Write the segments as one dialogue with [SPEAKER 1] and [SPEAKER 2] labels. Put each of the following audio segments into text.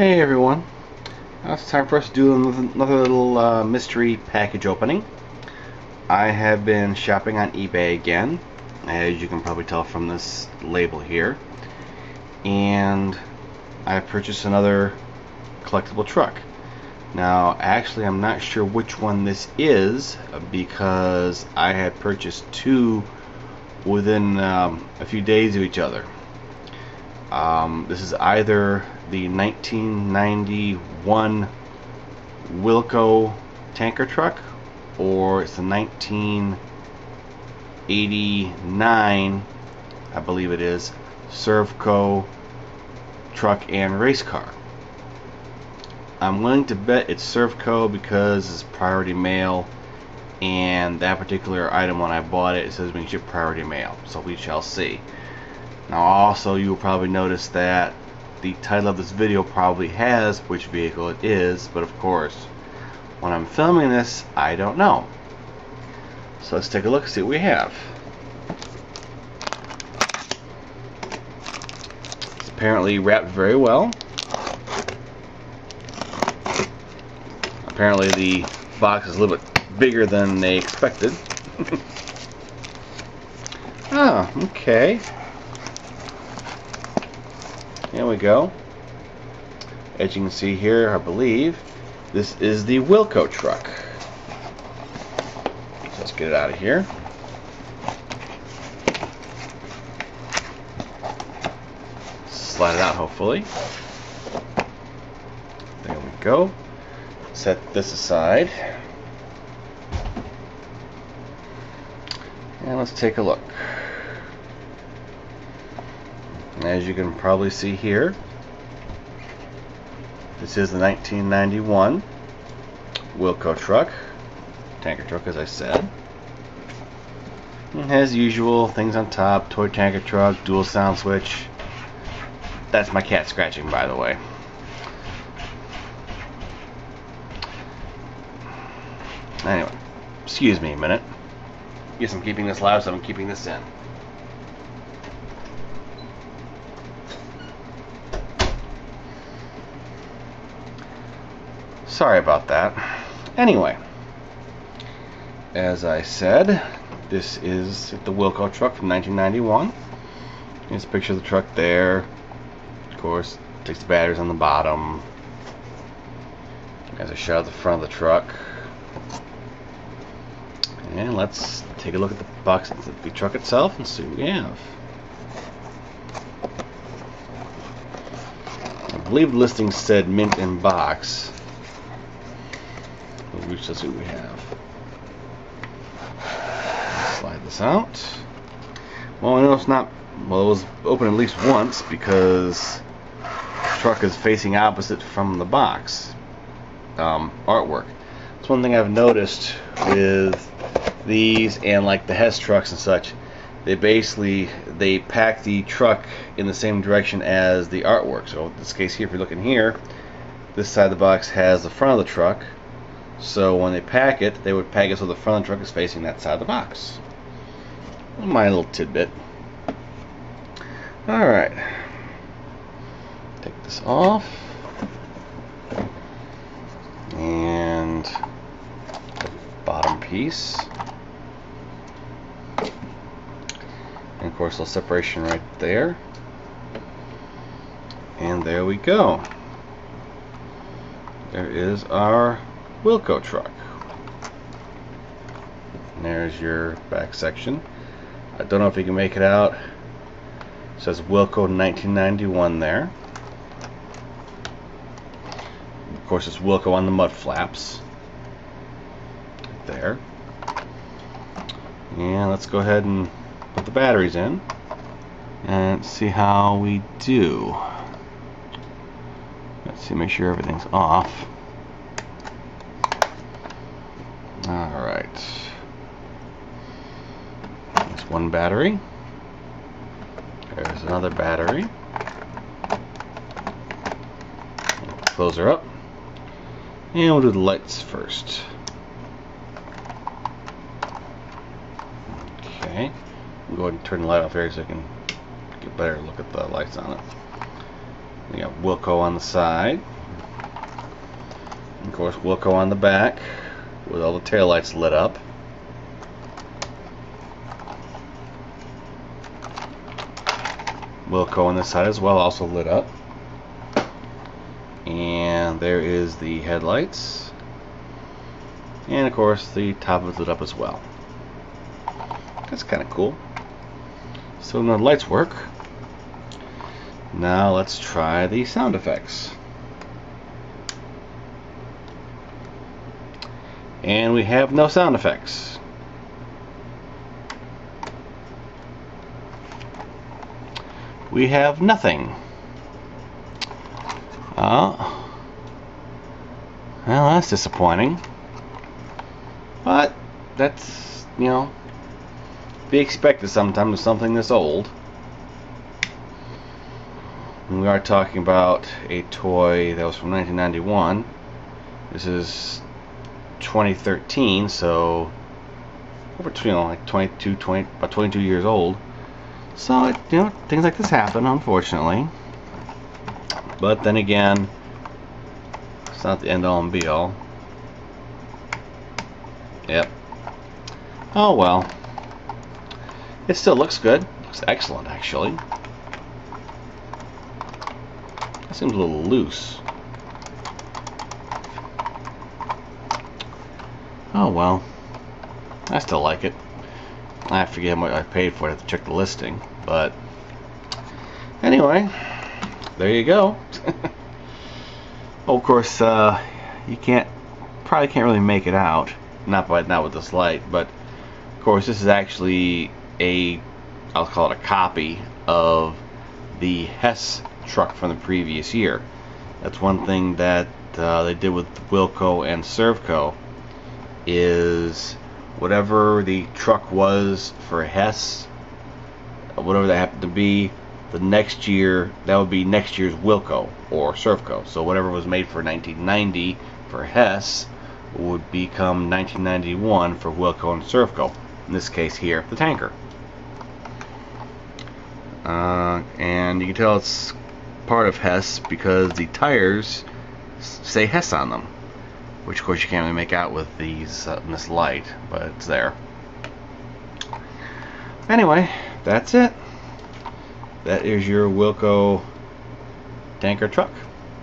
[SPEAKER 1] Hey everyone, it's time for us to do another little mystery package opening. I have been shopping on eBay again, as you can probably tell from this label here, and I purchased another collectible truck. Now actually I'm not sure which one this is because I had purchased two within a few days of each other. This is either the 1991 Wilco Tanker Truck, or it's the 1989, I believe it is, Wilco Truck and Race Car. I'm willing to bet it's Wilco because it's priority mail, and that particular item, when I bought it, it says we can ship priority mail, so we shall see. Now also, you will probably notice that the title of this video probably has which vehicle it is, but of course, when I'm filming this, I don't know. So let's take a look and see what we have. It's apparently wrapped very well. Apparently the box is a little bit bigger than they expected. Oh, okay. There we go. As you can see here, I believe this is the Wilco truck. So let's get it out of here. Slide it out, hopefully. There we go. Set this aside. And let's take a look. As you can probably see here, this is the 1991 Wilco truck, tanker truck, as I said. It has the usual things on top: toy tanker truck, dual sound switch. That's my cat scratching, by the way. Anyway, excuse me a minute. Guess I'm keeping this loud, so I'm keeping this in. Sorry about that. Anyway, as I said, this is the Wilco truck from 1991. Here's a picture of the truck there. Of course, takes the batteries on the bottom. There's a shot of the front of the truck. And let's take a look at the box of the truck itself and see what we have. I believe the listing said mint in box. Let's see what we have. Let's slide this out. Well, I know it's not. Well, it was open at least once because the truck is facing opposite from the box artwork. That's one thing I've noticed with these and like the Hess trucks and such. They pack the truck in the same direction as the artwork. So in this case here, if you're looking here, this side of the box has the front of the truck. So when they pack it, they would pack it so the front of the truck is facing that side of the box. My little tidbit. Alright. Take this off. And the bottom piece. And of course, a little separation right there. And there we go. There is our Wilco truck. And there's your back section. I don't know if you can make it out. It says Wilco 1991 there. Of course, it's Wilco on the mud flaps. There. And let's go ahead and put the batteries in and see how we do. Let's see, make sure everything's off. Alright. There's one battery. There's another battery. Close her up. And we'll do the lights first. Okay. We'll go ahead and turn the light off here so I can get a better look at the lights on it. We got Wilco on the side. And of course, Wilco on the back with all the taillights lit up. Wilco on this side as well, also lit up. And there is the headlights. And of course, the top is lit up as well. That's kind of cool. So now the lights work. Now let's try the sound effects. And we have no sound effects. We have nothing. Well, that's disappointing. But that's, you know, be expected sometimes with something this old. And we are talking about a toy that was from 1991. This is 2013, so over, you know, like about 22 years old. So, you know, things like this happen, unfortunately. But then again, it's not the end all and be all. Yep. Oh well. It still looks good. Looks excellent, actually. It seems a little loose. Oh well. I still like it. I forget how much I paid for it. I have to check the listing. But anyway, there you go. Oh, of course, you probably can't really make it out. Not with this light, but of course this is actually I'll call it a copy of the Hess truck from the previous year. That's one thing that they did with Wilco and Servco, is whatever the truck was for Hess, whatever that happened to be, the next year, that would be next year's Wilco or Servco. So whatever was made for 1990 for Hess would become 1991 for Wilco and Servco. In this case here, the tanker. And you can tell it's part of Hess because the tires say Hess on them, which of course you can't really make out with these in this light, but it's there. Anyway, that's it. That is your Wilco Tanker Truck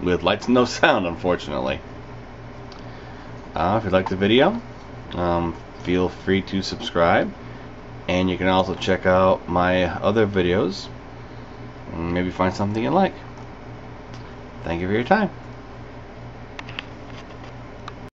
[SPEAKER 1] with lights and no sound, unfortunately. If you liked the video, feel free to subscribe, and you can also check out my other videos and maybe find something you like. Thank you for your time.